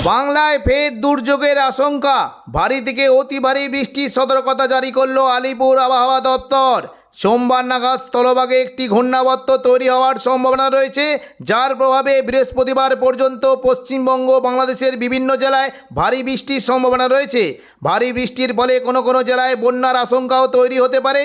বাংলায় ফের দুর্যোগের আশঙ্কা, ভারী থেকে অতি ভারী বৃষ্টির সতর্কতা জারি করলো আলিপুর আবহাওয়া দপ্তর। সোমবার নাগাদ স্থলভাগে একটি ঘূর্ণাবর্ত তৈরি হওয়ার সম্ভাবনা রয়েছে, যার প্রভাবে বৃহস্পতিবার পর্যন্ত পশ্চিমবঙ্গ বাংলাদেশের বিভিন্ন জেলায় ভারী বৃষ্টির সম্ভাবনা রয়েছে। ভারী বৃষ্টির ফলে কোনো কোনো জেলায় বন্যার আশঙ্কাও তৈরি হতে পারে।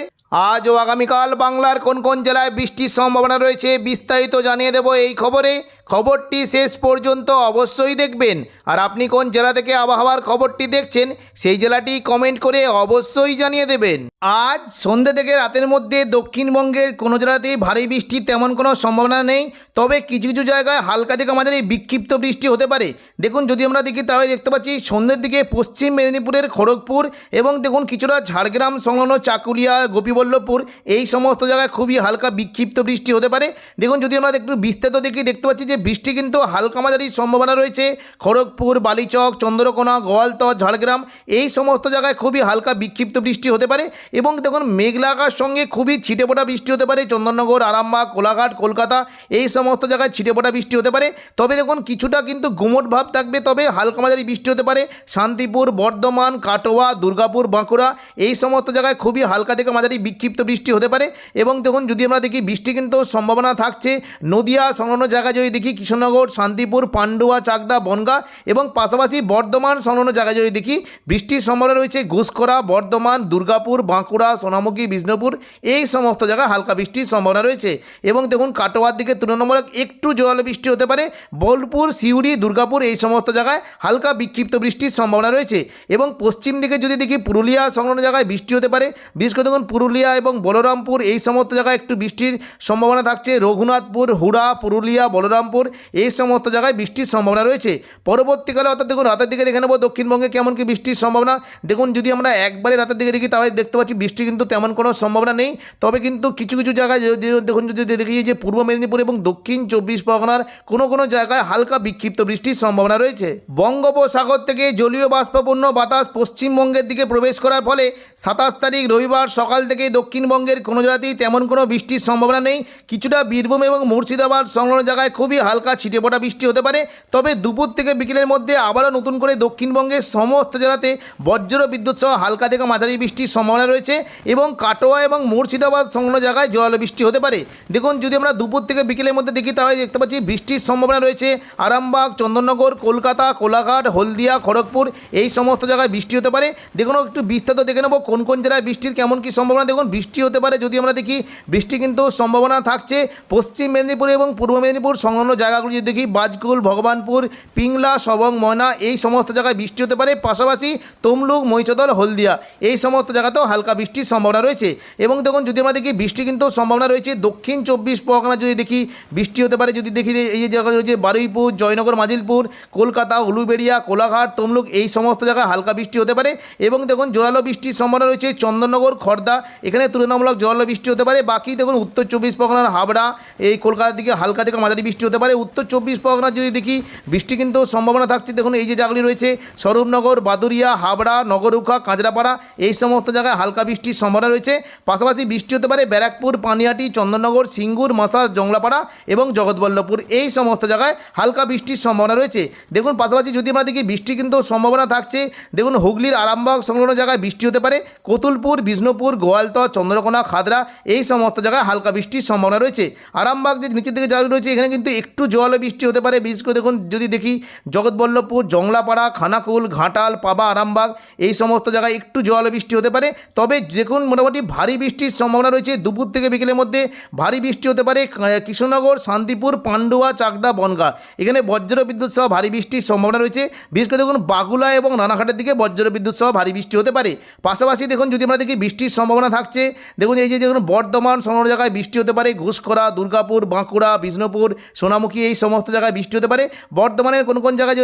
আজ ও আগামীকাল বাংলার কোন কোন জেলায় বৃষ্টির সম্ভাবনা রয়েছে বিস্তারিত জানিয়ে দেব এই খবরে। খবরটি শেষ পর্যন্ত অবশ্যই দেখবেন। আর আপনি কোন জেলা থেকে আবহাওয়ার খবরটি দেখছেন সেই জেলাটি কমেন্ট করে অবশ্যই জানিয়ে দেবেন। আজ সন্ধ্যে থেকে রাতের মধ্যে দক্ষিণবঙ্গের কোনো জেলাতেই ভারী বৃষ্টির তেমন কোনো সম্ভাবনা নেই, তবে কিছু কিছু জায়গায় হালকা থেকে মাঝারি বিক্ষিপ্ত বৃষ্টি হতে পারে। দেখুন, যদি আমরা দেখি তাহলে দেখতে পাচ্ছি সন্ধ্যের দিকে পশ্চিম মেদিনীপুরের খড়গপুর এবং দেখুন কিছুটা ঝাড়গ্রাম সংলগ্ন চাকুলিয়া, গোপীবল্লভপুর এই সমস্ত জায়গায় খুবই হালকা বিক্ষিপ্ত বৃষ্টি হতে পারে। দেখুন, যদি আমরা একটু বিস্তারিত দেখি দেখতে পাচ্ছি যে বৃষ্টি কিন্তু হালকা মাঝারি সম্ভাবনা রয়েছে। খড়গপুর, বালিচক, চন্দ্রকোনা, গোয়ালতর, ঝাড়গ্রাম এই সমস্ত জায়গায় খুবই হালকা বিক্ষিপ্ত বৃষ্টি হতে পারে এবং দেখুন মেঘলা আকাশের সঙ্গে খুবই ছিটেফোঁটা বৃষ্টি হতে পারে। চন্দননগর, আরামবাগ, কোলাঘাট, কলকাতা এই সমস্ত জায়গায় ছিটেফোঁটা বৃষ্টি হতে পারে। তবে দেখুন কিছুটা কিন্তু গুমট ভাব থাকবে, তবে হালকা মাঝারি বৃষ্টি হতে পারে। শান্তিপুর, বর্ধমান, কাটোয়া, দুর্গাপুর, বাঁকুড়া এই সমস্ত জায়গায় খুবই হালকা থেকে মাঝারি বিক্ষিপ্ত বৃষ্টি হতে পারে। এবং দেখুন যদি আমরা দেখি বৃষ্টি কিন্তু সম্ভাবনা থাকছে নদিয়া সংলগ্ন জায়গায় যদি দেখি কৃষ্ণনগর, শান্তিপুর, পান্ডুয়া, চাকদা, বনগাঁ এবং পাশাপাশি বর্ধমান সংলগ্ন জায়গায় যদি দেখি বৃষ্টির সম্ভাবনা রয়েছে ঘুষকরা, বর্ধমান, দুর্গাপুর, বাঁকুড়া, সোনামুখী, বিষ্ণুপুর এই সমস্ত জায়গায় হালকা বৃষ্টির সম্ভাবনা রয়েছে। এবং দেখুন কাটোয়ার দিকে তুলনামূলক একটু জোরালো বৃষ্টি হতে পারে। বোলপুর, সিউড়ি, দুর্গাপুর এই সমস্ত জায়গায় হালকা বিক্ষিপ্ত বৃষ্টির সম্ভাবনা রয়েছে। এবং পশ্চিম দিকে যদি দেখি পুরুলিয়া সংলগ্ন জায়গায় বৃষ্টি হতে পারে। বিশেষ করে দেখুন পুরুলিয়া এবং বলরামপুর এই সমস্ত জায়গায় একটু বৃষ্টির সম্ভাবনা থাকছে। রঘুনাথপুর, হুড়া, পুরুলিয়া, বলরামপুর এই সমস্ত জায়গায় বৃষ্টির সম্ভাবনা রয়েছে। পরবর্তীকালে অর্থাৎ দেখুন রাতের দিকে দেখে নেব দক্ষিণবঙ্গে কেমন কি বৃষ্টির সম্ভাবনা। দেখুন যদি আমরা একবারে রাতের দিকে দেখি তাহলে দেখতে পাচ্ছি বৃষ্টি কিন্তু তেমন কোনো সম্ভাবনা নেই, তবে কিন্তু কিছু কিছু জায়গায় দেখুন যদি দেখি যে পূর্ব মেদিনীপুর এবং দক্ষিণ চব্বিশ পরগনার কোনো কোনো জায়গায় হালকা বিক্ষিপ্ত বৃষ্টির সম্ভাবনা রয়েছে। বঙ্গোপসাগর থেকে জলীয় বাষ্পপূর্ণ বাতাস পশ্চিমবঙ্গের দিকে প্রবেশ করার ফলে 27 তারিখ রবিবার সকাল থেকে দক্ষিণবঙ্গের কোনো জায়গাতেই তেমন কোনো বৃষ্টির সম্ভাবনা নেই। কিছুটা বীরভূম এবং মুর্শিদাবাদ সংলগ্ন জায়গায় খুবই হালকা ছিটেফোঁটা বৃষ্টি হতে পারে। তবে দুপুর থেকে বিকেলের মধ্যে আবারও নতুন করে দক্ষিণবঙ্গের সমস্ত জেলাতে বজ্র বিদ্যুৎ সহ হালকা থেকে মাঝারি বৃষ্টির সম্ভাবনা রয়েছে এবং কাটোয়া এবং মুর্শিদাবাদ সংলগ্ন জায়গায় জোরালো বৃষ্টি হতে পারে। দেখুন যদি আমরা দুপুর থেকে বিকেলের মধ্যে দেখি তাহলে দেখতে পাচ্ছি বৃষ্টির সম্ভাবনা রয়েছে আরামবাগ, চন্দননগর, কলকাতা, কোলাঘাট, হলদিয়া, খড়গপুর এই সমস্ত জায়গায় বৃষ্টি হতে পারে। দেখুন একটু বিস্তারিত দেখে নেব কোন কোন জেলায় বৃষ্টির কেমন কী সম্ভাবনা। দেখুন বৃষ্টি হতে পারে যদি আমরা দেখি বৃষ্টি কিন্তু সম্ভাবনা থাকছে পশ্চিম মেদিনীপুর এবং পূর্ব মেদিনীপুর সংলগ্ন জায়গাগুলি যদি দেখি বাজকুল, ভগবানপুর, পিংলা, সবং, ময়না এই সমস্ত জায়গায় বৃষ্টি হতে পারে। পাশাপাশি তমলুক, মহিষাদল, হলদিয়া এই সমস্ত জায়গাতেও হালকা বৃষ্টির সম্ভাবনা রয়েছে। এবং দেখুন যদি আমরা দেখি বৃষ্টি কিন্তু সম্ভাবনা রয়েছে দক্ষিণ চব্বিশ পরগনা যদি দেখি বৃষ্টি হতে পারে। যদি দেখি এই যে জায়গা রয়েছে বারুইপুর, জয়নগর, মাজিলপুর, কলকাতা, উলুবেড়িয়া, কোলাঘাট, তমলুক এই সমস্ত জায়গায় হালকা বৃষ্টি হতে পারে। এবং দেখুন জোরালো বৃষ্টির সম্ভাবনা রয়েছে চন্দননগর, খড়দা এখানে তুলনামূলক জোরালো বৃষ্টি হতে পারে। বাকি দেখুন উত্তর চব্বিশ পরগনার হাবড়া এই কলকাতার দিকে হালকা থেকে মাঝারি বৃষ্টি হতে পারে। উত্তর চব্বিশ পরগনা যদি দেখি বৃষ্টি কিন্তু সম্ভাবনা থাকছে দেখুন এই যে জায়গাগুলি রয়েছে স্বরূপনগর, বাদুরিয়া, হাবড়া, নগরুখা, কাঁচরাপাড়া এই সমস্ত জায়গায় হালকা বৃষ্টির সম্ভাবনা রয়েছে। পাশাপাশি বৃষ্টি হতে পারে ব্যারাকপুর, পানিহাটি, চন্দননগর, সিঙ্গুর, মাসাজ, জংলাপাড়া এবং জগৎবল্লভপুর এই সমস্ত জায়গায় হালকা বৃষ্টির সম্ভাবনা রয়েছে। দেখুন পাশাপাশি যদি আমরা দেখি বৃষ্টি কিন্তু সম্ভাবনা থাকছে দেখুন হুগলির আরামবাগ সংলগ্ন জায়গায় বৃষ্টি হতে পারে। কতুলপুর, বিষ্ণুপুর, গোয়ালতর, চন্দ্রকোনা, খাদরা এই সমস্ত জায়গায় হালকা বৃষ্টির সম্ভাবনা রয়েছে। আরামবাগ যে নিচের দিকে জায়গা রয়েছে এখানে কিন্তু একটু জোরালো বৃষ্টি হতে পারে। বিশেষ করে দেখুন যদি দেখি জগৎবল্লভপুর, জংলাপাড়া, খানাকুল, ঘাটাল, পাবা, আরামবাগ এই সমস্ত জায়গায় একটু জোরালো বৃষ্টি হতে পারে। তবে দেখুন মোটামুটি ভারী বৃষ্টির সম্ভাবনা রয়েছে দুপুর থেকে বিকেলের মধ্যে ভারী বৃষ্টি হতে পারে কৃষ্ণনগর, শান্তিপুর, পান্ডুয়া, চাকদা, বনগাঁ এখানে বজ্র বিদ্যুৎ সহ ভারী বৃষ্টির সম্ভাবনা রয়েছে। বিশেষ করে দেখুন বাগুলা এবং রানাঘাটের দিকে বজ্র বিদ্যুৎ সহ ভারী বৃষ্টি হতে পারে। পাশাপাশি দেখুন যদি আমরা দেখি বৃষ্টির সম্ভাবনা থাকছে দেখুন এই যে দেখুন বর্ধমান সংলগ্ন জায়গায় বৃষ্টি হতে পারে। ঘুষকরা, দুর্গাপুর, বাঁকুড়া, বিষ্ণুপুর, সোনামুখী এই সমস্ত জায়গায় বৃষ্টি হতে পারে। বর্ধমানের কোন কোন জায়গায়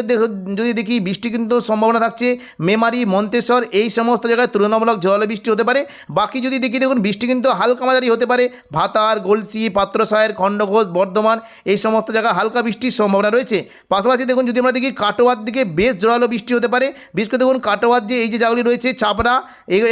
যদি দেখি বৃষ্টি কিন্তু সম্ভাবনা থাকছে মেমারি, মন্তেশ্বর এই সমস্ত জায়গায় তুলনামূলক জোরালো বৃষ্টি হতে পারে। বাকি যদি দেখি দেখুন বৃষ্টি কিন্তু হালকা মাঝারি হতে পারে ভাতার, গলসি, পাত্রসায়ের, খণ্ডঘোষ, বর্ধমান এই সমস্ত জায়গায় হালকা বৃষ্টির সম্ভাবনা রয়েছে। পাশাপাশি দেখুন যদি আমরা দেখি কাটোয়ার দিকে বেশ জোরালো বৃষ্টি হতে পারে। বিশেষ করে দেখুন কাটোয়ার যে এই যে জায়গাগুলি রয়েছে চাপড়া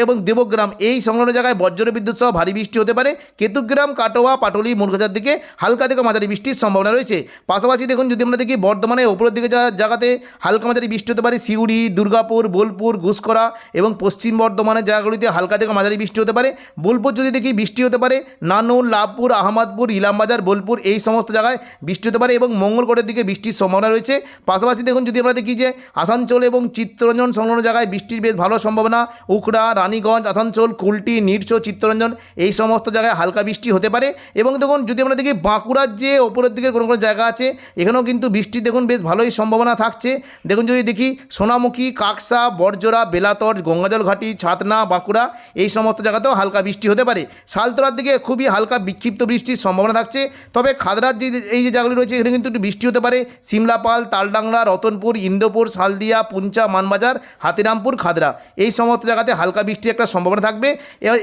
এবং দেবগ্রাম এই সংলগ্ন জায়গায় বজ্র বিদ্যুৎ সহ ভারী বৃষ্টি হতে পারে। কেতুগ্রাম, কাটোয়া, পাটুলি, মুরগাছার দিকে হালকা থেকে মাঝারি বৃষ্টির সম্ভাবনা রয়েছে। পাশাপাশি দেখুন যদি আমরা দেখি বর্ধমানে ওপরের দিকে জায়গাতে হালকা মাঝারি বৃষ্টি হতে পারে সিউড়ি, দুর্গাপুর, বোলপুর, ঘুষকরা এবং পশ্চিম বর্ধমানের জায়গাগুলিতে হালকা থেকে মাঝারি বৃষ্টি হতে পারে। বোলপুর যদি দেখি বৃষ্টি হতে পারে নানুর, লাভপুর, আহমদপুর, ইলামবাজার, বোলপুর এই সমস্ত জায়গায় বৃষ্টি হতে পারে এবং মঙ্গলকোটের দিকে বৃষ্টির সম্ভাবনা রয়েছে। পাশাপাশি দেখুন যদি আমরা দেখি যে আসানসোল এবং চিত্তরঞ্জন সংলগ্ন জায়গায় বৃষ্টির বেশ ভালো সম্ভাবনা। উখড়া, রানীগঞ্জ, আসানসোল, কুলটি, নিরচো, চিত্তরঞ্জন এই সমস্ত জায়গায় হালকা বৃষ্টি হতে পারে। এবং দেখুন যদি আমরা দেখি বাঁকুড়ার যে ওপরের দিকে কোনো কোনো জায়গা আছে এখানেও কিন্তু বৃষ্টির দেখুন বেশ ভালোই সম্ভাবনা থাকছে। দেখুন যদি দেখি সোনামুখী, কাকসা, বরজোড়া, বেলাতর, গঙ্গাজল ঘাটি, ছাতনা, বাঁকুড়া এই সমস্ত জায়গাতেও হালকা বৃষ্টি হতে পারে। শালতোড়ার দিকে খুবই হালকা বিক্ষিপ্ত বৃষ্টির সম্ভাবনা থাকছে। তবে খাদরার যে এই যে জায়গাগুলি রয়েছে এখানে কিন্তু একটু বৃষ্টি হতে পারে সিমলাপাল, তালডাংরা, রতনপুর, ইন্দোপুর, শালদিয়া, পুঞ্চা, মানবাজার, হাতিরামপুর, খাদরা এই সমস্ত জায়গাতে হালকা বৃষ্টির একটা সম্ভাবনা থাকবে।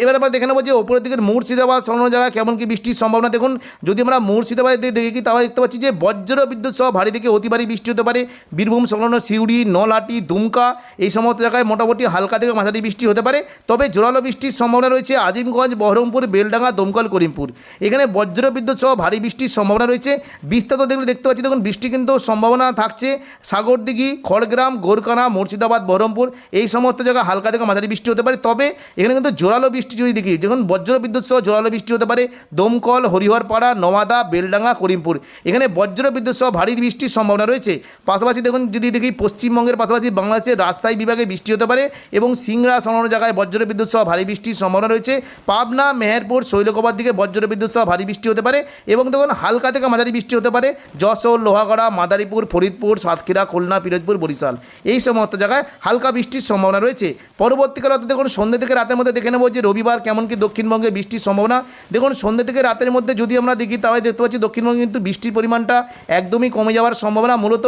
এবার আমরা দেখে নেবো যে ওপরের দিকের মুর্শিদাবাদ সংলগ্ন জায়গায় কেমন কি বৃষ্টির সম্ভাবনা। দেখুন যদি আমরা মুর্শিদাবাদের দিকে দেখি তাহলে দেখতে পাচ্ছি যে বজ্র বিদ্যুৎ সহ ভারী থেকে অতি ভারী বৃষ্টি হতে পারে। বীরভূম সংলগ্ন সিউড়ি, নলহাটি, দুমকা এই সমস্ত জায়গায় মোটামুটি হালকা থেকে মাঝারি বৃষ্টি হতে পারে। তবে জোরালো বৃষ্টির সম্ভাবনা রয়েছে আজিমগঞ্জ, বহরমপুর, বেলডাঙ্গা, দমকল, করিমপুর এখানে বজ্র বিদ্যুৎ সহ ভারী বৃষ্টির সম্ভাবনা রয়েছে। বিস্তারিত দেখলে দেখতে পাচ্ছি দেখুন বৃষ্টি কিন্তু সম্ভাবনা থাকছে সাগরদিঘি, খড়গ্রাম, গোরকানা, মুর্শিদাবাদ, বহরমপুর এই সমস্ত জায়গায় হালকা থেকে মাঝারি বৃষ্টি হতে পারে। তবে এখানে কিন্তু জোরালো বৃষ্টি যদি দেখি দেখুন বজ্র বিদ্যুৎ সহ জোরালো বৃষ্টি হতে পারে দমকল, হরিহরপাড়া, নওয়াদা, বেলডাঙ্গা, করিমপুর এখানে বজ্র বিদ্যুৎ সহ ভারী বৃষ্টির সম্ভাবনা রয়েছে। পাশাপাশি দেখুন যদি দেখি পশ্চিমবঙ্গের পাশাপাশি বাংলাদেশের রাজশাহী বিভাগে বৃষ্টি হতে পারে এবং সিংড়া সংলগ্ন জায়গায় বজ্র বিদ্যুৎ সহ ভারী বৃষ্টির সম্ভাবনা রয়েছে। পাবনা, মেহেরপুর, শৈলকুপার দিকে বজ্র বিদ্যুৎ সহ ভারী বৃষ্টি হতে পারে এবং দেখুন হালকা থেকে মাঝারি বৃষ্টি হতে পারে যশোর, লোহাগড়া, মাদারীপুর, ফরিদপুর, সাতক্ষীরা, খুলনা, পিরোজপুর, বরিশাল এই সমস্ত জায়গায় হালকা বৃষ্টির সম্ভাবনা রয়েছে। পরবর্তীকালে অর্থাৎ দেখুন সন্ধ্যে থেকে রাতের মধ্যে দেখে নেব যে রবিবার কেমন কি দক্ষিণবঙ্গে বৃষ্টির সম্ভাবনা। দেখুন সন্ধ্যে থেকে রাতের মধ্যে যদি আমরা দেখি তাহলে দেখতে পাচ্ছি দক্ষিণবঙ্গে কিন্তু বৃষ্টির পরিমাণটা একদমই কমে যাওয়ার সম্ভাবনা। মূলত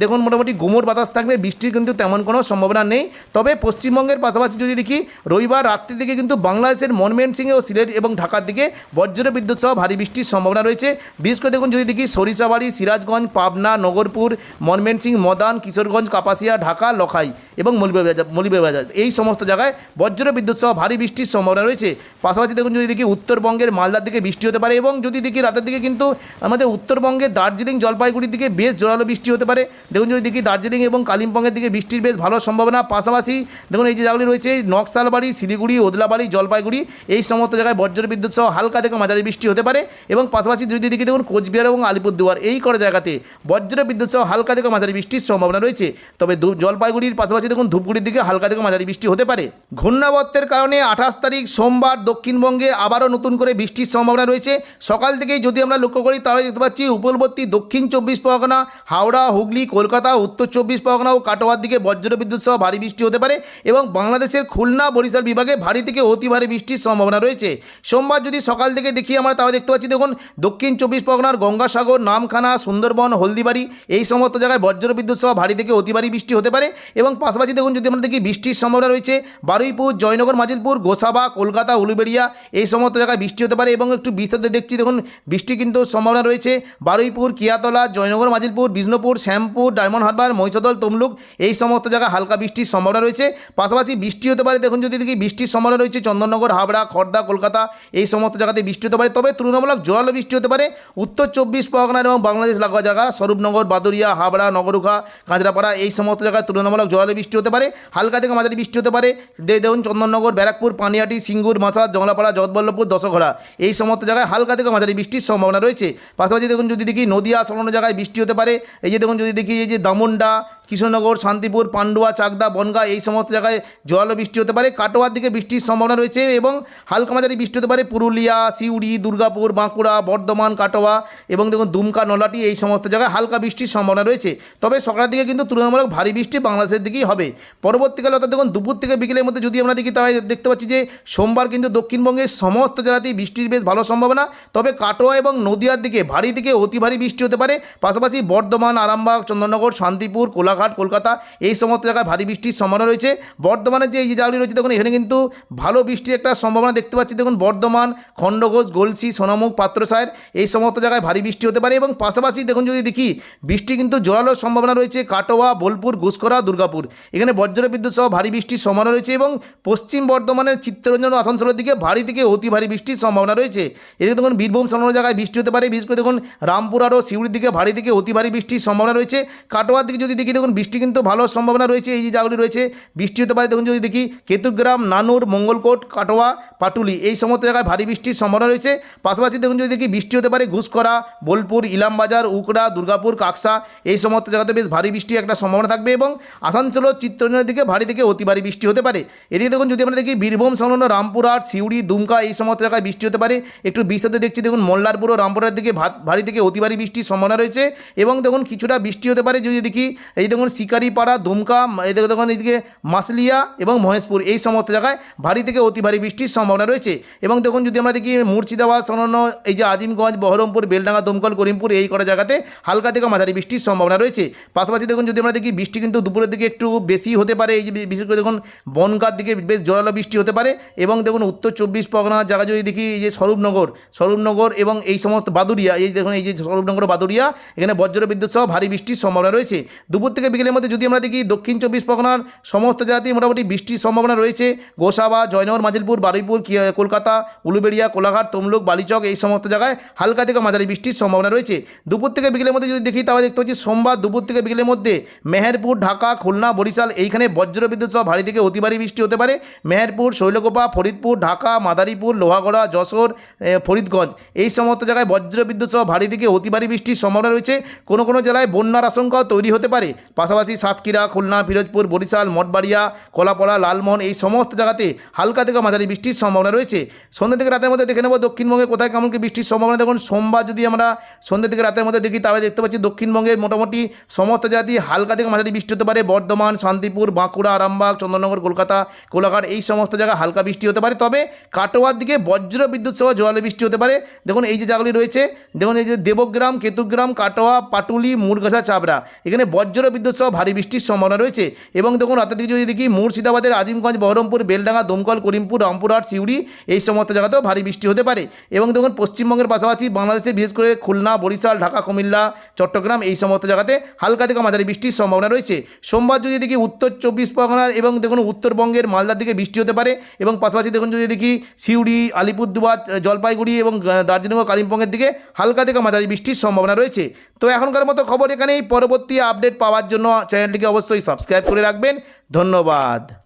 দেখুন মোটামুটি গুমোট বাতাস থাকবে, বৃষ্টির কিন্তু তেমন কোনো সম্ভাবনা নেই। তবে পশ্চিমবঙ্গের পাশাপাশি যদি দেখি রবিবার রাত্রির দিকে কিন্তু বাংলাদেশের ময়মনসিংহ ও সিলেট এবং ঢাকার দিকে বজ্র বিদ্যুৎ সহ ভারী বৃষ্টির সম্ভাবনা রয়েছে। বিশেষ করে দেখুন যদি দেখি সরিষাবাড়ি, সিরাজগঞ্জ, পাবনা, নগরপুর, ময়মনসিংহ, মদান, কিশোরগঞ্জ, কাপাসিয়া, ঢাকা, লখাই এবং মৌলভীবাজার এই সমস্ত জায়গায় বজ্র বিদ্যুৎ সহ ভারী বৃষ্টির সম্ভাবনা রয়েছে। পাশাপাশি দেখুন যদি দেখি উত্তরবঙ্গের মালদার দিকে বৃষ্টি হতে পারে এবং যদি দেখি রাতের দিকে কিন্তু আমাদের উত্তরবঙ্গের দার্জিলিং, জলপাইগুড়ির দিকে বেশ জোরালো বৃষ্টি হতে পারে। দেখুন যদি দেখি দার্জিলিং এবং কালিম্পংয়ের দিকে বৃষ্টির বেশ ভালো সম্ভাবনা। পাশাপাশি দেখুন এই যে জায়গাগুলি রয়েছে নকশালবাড়ি, শিলিগুড়ি, ওদলাবাড়ি, জলপাইগুড়ি এই সমস্ত জায়গায় বজ্র বিদ্যুৎ সহ হালকা থেকে মাঝারি বৃষ্টি হতে পারে এবং পাশাপাশি যদি দেখি দেখুন কোচবিহার এবং আলিপুরদুয়ার এই কটা জায়গাতে বজ্র বিদ্যুৎ সহ হালকা থেকে মাঝারি বৃষ্টির সম্ভাবনা রয়েছে। তবে জলপাইগুড়ির পাশাপাশি দেখুন ধূপগুড়ির দিকে হালকা থেকে মাঝারি বৃষ্টি হতে পারে। ঘূর্ণাবর্তের কারণে 28 তারিখ সোমবার দক্ষিণবঙ্গে আবারও নতুন করে বৃষ্টির সম্ভাবনা রয়েছে। সকাল থেকেই যদি আমরা লক্ষ্য করি তাহলে দেখতে পাচ্ছি উপকূলবর্তী দক্ষিণ 24 পরগনা, হাওড়া, হুগলি, কলকাতা, উত্তর 24 পরগনা ও কাটোয়ার দিকে বজ্র বিদ্যুৎ সহ ভারী বৃষ্টি হতে পারে এবং বাংলাদেশের খুলনা, বরিশাল বিভাগে ভারী থেকে অতি ভারী বৃষ্টির সম্ভাবনা রয়েছে। সোমবার যদি সকাল থেকে দেখি আমরা তাহলে দেখতে পাচ্ছি দেখুন দক্ষিণ 24 পরগনার গঙ্গাসাগর, নামখানা, সুন্দরবন, হলদিবাড়ি এই সমস্ত জায়গায় বজ্র বিদ্যুৎ সহ ভারী থেকে অতি ভারী বৃষ্টি হতে পারে এবং পাশাপাশি দেখুন যদি আমরা দেখি বৃষ্টির সম্ভাবনা রয়েছে বারুইপুর, জয়নগর, মাজিলপুর, গোসাবা, কলকাতা, উলুবেড়িয়া এই সমস্ত জায়গায় বৃষ্টি হতে পারে এবং একটু বিস্তারিত দেখছি দেখুন বৃষ্টি কিন্তু সম্ভাবনা রয়েছে বারুইপুর, কিয়াতলা, জয়নগর, মাজিলপুর, বিষ্ণুপুর, শ্যামপুর, ডায়মন্ড হারবার, মহিষাদল, তমলুক এই সমস্ত জায়গায় হালকা বৃষ্টির সম্ভাবনা রয়েছে। পাশাপাশি বৃষ্টি হতে পারে দেখুন যদি দেখি বৃষ্টির সম্ভাবনা রয়েছে চন্দননগর, হাবড়া, খড়দা, কলকাতা এই সমস্ত জায়গাতে বৃষ্টি হতে পারে। তবে তুলনামূলক জোরালো বৃষ্টি হতে পারে উত্তর 24 পরগনা এবং বাংলাদেশ লাগোয়া জায়গা স্বরূপনগর, বাদুরিয়া, হাবড়া, নগরুখা, কাঁচরাপাড়া এই সমস্ত জায়গায় তুলনামূলক জোরালো বৃষ্টি হতে পারে। হালকা থেকে মাঝারি বৃষ্টি হতে পারে দেখুন চন্দননগর, ব্যারাকপুর, পানিহাটি, সিঙ্গুর, মাসাদ, জংলাপাড়া, জগৎবল্লভপুর, দশঘড়া এই সমস্ত জায়গায় হালকা থেকে মাঝারি বৃষ্টির সম্ভাবনা রয়েছে। পাশাপাশি দেখুন যদি দেখি নদিয়া সংলগ্ন জায়গায় বৃষ্টি হতে পারে এই যে দেখুন যদি দেখি এই যে দামুন্ডা, কৃষ্ণনগর, শান্তিপুর, পান্ডুয়া, চাকদা, বনগাঁ এই সমস্ত জায়গায় জোরালো বৃষ্টি হতে পারে। কাটোয়ার দিকে বৃষ্টির সম্ভাবনা রয়েছে এবং হালকা মাঝারি বৃষ্টি হতে পারে পুরুলিয়া, সিউড়ি, দুর্গাপুর, বাঁকুড়া, বর্ধমান, কাটোয়া এবং দেখুন দুমকা, নলাটি এই সমস্ত জায়গায় হালকা বৃষ্টির সম্ভাবনা রয়েছে। তবে সকালের দিকে কিন্তু তুলনামূলক ভারী বৃষ্টি বাংলাদেশের দিকেই হবে। পরবর্তীকালে অর্থাৎ দেখুন দুপুর থেকে বিকেলের মধ্যে যদি আমরা দেখি তাহলে দেখতে পাচ্ছি যে সোমবার কিন্তু দক্ষিণবঙ্গের সমস্ত জেলাতেই বৃষ্টির বেশ ভালো সম্ভাবনা। তবে কাটোয়া এবং নদিয়ার দিকে ভারী থেকে অতি ভারী বৃষ্টি হতে পারে। পাশাপাশি বর্ধমান, আরামবাগ, চন্দননগর, শান্তিপুর, কোলাঘাট, কলকাতা এই সমস্ত জায়গায় ভারী বৃষ্টির সম্ভাবনা রয়েছে। বর্ধমানের যে এই যে জায়গাগুলি রয়েছে দেখুন এখানে কিন্তু ভালো বৃষ্টির একটা সম্ভাবনা দেখতে পাচ্ছি। দেখুন বর্ধমান, খণ্ডঘোষ, গলসি, সোনামুখ, পাত্রসায়ের এই সমস্ত সমস্ত জায়গায় ভারী বৃষ্টি হতে পারে এবং পাশাপাশি দেখুন যদি দেখি বৃষ্টি কিন্তু জোরালো সম্ভাবনা রয়েছে কাটোয়া, বোলপুর, ঘুষকরা, দুর্গাপুর। এখানে বজ্রবিদ্যুৎ সহ ভারী বৃষ্টির সম্ভাবনা রয়েছে এবং পশ্চিম বর্ধমানের চিত্তরঞ্জন আসানসোলের দিকে ভারী থেকে অতি ভারী বৃষ্টির সম্ভাবনা রয়েছে। এদিকে দেখুন বীরভূম সংলগ্ন জায়গায় বৃষ্টি হতে পারে, বিশেষ করে দেখুন রামপুর আরও সিউড়ির দিকে ভারী থেকে অতি ভারী বৃষ্টির সম্ভাবনা রয়েছে। কাটোয়ার দিকে যদি দেখি দেখুন বৃষ্টি কিন্তু ভালো সম্ভাবনা রয়েছে, এই যে জায়গাগুলি রয়েছে বৃষ্টি হতে পারে। দেখুন যদি দেখি কেতুগ্রাম, নানুর, মঙ্গলকোট, কাটোয়া, পাটুলি এই সমস্ত জায়গায় ভারী বৃষ্টির সম্ভাবনা রয়েছে। পাশাপাশি দেখুন যদি দেখি বৃষ্টি হতে পারে ঘুষকরা, বোলপুর, ইলামবাজার, উকড়া, দুর্গাপুর, কাকসা এই সমস্ত জায়গাতে বেশ ভারী বৃষ্টির একটা সম্ভাবনা থাকবে এবং আসানসোল ও চিত্তরঞ্জনের দিকে ভারী থেকে অতি ভারী বৃষ্টি হতে পারে। এদিকে দেখুন যদি আমরা দেখি বীরভূম সংলগ্ন রামপুরহাট, সিউড়ি, দুমকা এই সমস্ত জায়গায় বৃষ্টি হতে পারে। একটু বিস্তারিত দেখছি দেখুন মল্লারপুর ও রামপুরহাটের দিকে ভারী থেকে অতি ভারী বৃষ্টির সম্ভাবনা রয়েছে এবং দেখুন কিছুটা বৃষ্টি হতে পারে যদি দেখি এই দেখুন শিকারিপাড়া, দুমকা, এই দেখুন এইদিকে মাসলিয়া এবং মহেশপুর এই সমস্ত জায়গায় ভারী থেকে অতি ভারী বৃষ্টির সম্ভাবনা রয়েছে। এবং দেখুন যদি আমরা দেখি মুর্শিদাবাদ সংলগ্ন এই যে আজিমগঞ্জ, বহরমপুর, বেলডাঙ্গা, দমকল, করিমপুর এই কটা জায়গাতে হালকা থেকে মাঝারি বৃষ্টির সম্ভাবনা রয়েছে। পাশাপাশি দেখুন যদি আমরা দেখি বৃষ্টি কিন্তু দুপুরের দিকে একটু বেশি হতে পারে, এই যে বিশেষ করে দেখুন বনগাঁর দিকে বেশ জোরালো বৃষ্টি হতে পারে এবং দেখুন উত্তর 24 পরগনার জায়গা যদি দেখি এই যে স্বরূপনগর এবং এই সমস্ত বাদুড়িয়া, এই দেখুন এই যে স্বরূপনগর, বাদুড়িয়া এখানে বজ্রবিদ্যুৎ সহ ভারী বৃষ্টির সম্ভাবনা রয়েছে। দুপুর থেকে বিকেলের মধ্যে যদি আমরা দেখি দক্ষিণ 24 পরগনার সমস্ত জায়গাতেই মোটামুটি বৃষ্টির সম্ভাবনা রয়েছে। গোসাবা, জয়নগর, মাজিলপুর, বারুইপুর, কলকাতা, উলুবেড়িয়া, কোলাঘাট, তমলুক, বালিচক এই সমস্ত জায়গায় হালকা থেকে মাঝারি বৃষ্টির সম্ভাবনা রয়েছে। দুপুর থেকে বিকেলের মধ্যে যদি দেখি তাহলে দেখতে পাচ্ছি সোমবার দুপুর থেকে বিকেলের মধ্যে মেহেরপুর, ঢাকা, খুলনা, বরিশাল এইখানে বজ্রবিদ্যুৎ সহ ভারী থেকে অতি ভারী বৃষ্টি হতে পারে। মেহেরপুর, শৈলকুপা, ফরিদপুর, ঢাকা, মাদারীপুর, লোহাগড়া, যশোর, ফরিদগঞ্জ এই সমস্ত জায়গায় বজ্রবিদ্যুৎ সহ ভারী থেকে অতি ভারী বৃষ্টির সম্ভাবনা রয়েছে। কোনো কোনো জেলায় বন্যার আশঙ্কাও তৈরি হতে পারে। পাশাপাশি সাতক্ষীরা, খুলনা, ফিরোজপুর, বরিশাল, মঠবাড়িয়া, কলাপাড়া, লালমোহন এই সমস্ত জায়গাতে হালকা থেকে মাঝারি বৃষ্টির সম্ভাবনা রয়েছে। সন্ধ্যা থেকে রাতের মধ্যে দেখে নেব দক্ষিণবঙ্গে কোথায় কেমন কি বৃষ্টির সম্ভাবনা। দেখুন সোমবার যদি আমরা সন্ধ্যা থেকে রাতের মধ্যে দেখি তাহলে দেখতে পাচ্ছি দক্ষিণবঙ্গের মোটামুটি সমস্ত জাতি হালকা থেকে মাঝারি বৃষ্টি হতে পারে। বর্ধমান, শান্তিপুর, বাঁকুড়া, আরামবাগ, চন্দননগর, কলকাতা, কোলাঘাট এই সমস্ত জায়গায় হালকা বৃষ্টি হতে পারে। তবে কাটোয়ার দিকে বজ্র বিদ্যুৎ সহ জোরালো বৃষ্টি হতে পারে। দেখুন এই যে জায়গাগুলি রয়েছে, দেখুন এই যে দেবগ্রাম, কেতুগ্রাম, কাটোয়া, পাটুলি, মুরগাছা, চাবড়া এখানে বজ্র বিদ্যুৎ সহ ভারী বৃষ্টির সম্ভাবনা রয়েছে। এবং দেখুন রাতের দিকে যদি দেখি মুর্শিদাবাদের আজিমগঞ্জ, বহরমপুর, বেলডাঙ্গা, দমকল, করিমপুর, রামপুরহাট, সিউড়ি এই সমস্ত জায়গাতেও ভারী বৃষ্টি হতে পারে। এবং দেখুন পশ্চিমবঙ্গের পাশাপাশি বাংলাদেশে বিশেষ করে খুলনা, বরিশাল, ঢাকা, কুমিল্লা, চট্টগ্রাম এই সমস্ত জায়গাতে হালকা থেকে মাঝারি বৃষ্টির সম্ভাবনা রয়েছে। সোমবার যদি দেখি উত্তর 24 পরগনার এবং দেখুন উত্তরবঙ্গের মালদার দিকে বৃষ্টি হতে পারে এবং পাশাপাশি দেখুন যদি দেখি সিউড়ি, আলিপুরদুয়ার, জলপাইগুড়ি এবং দার্জিলিং ও কালিম্পংয়ের দিকে হালকা থেকে মাঝারি বৃষ্টির সম্ভাবনা রয়েছে। তো এখনকার মতো খবর এখানেই। পরবর্তী আপডেট পাওয়ার জন্য চ্যানেলটিকে অবশ্যই সাবস্ক্রাইব করে রাখবেন। ধন্যবাদ।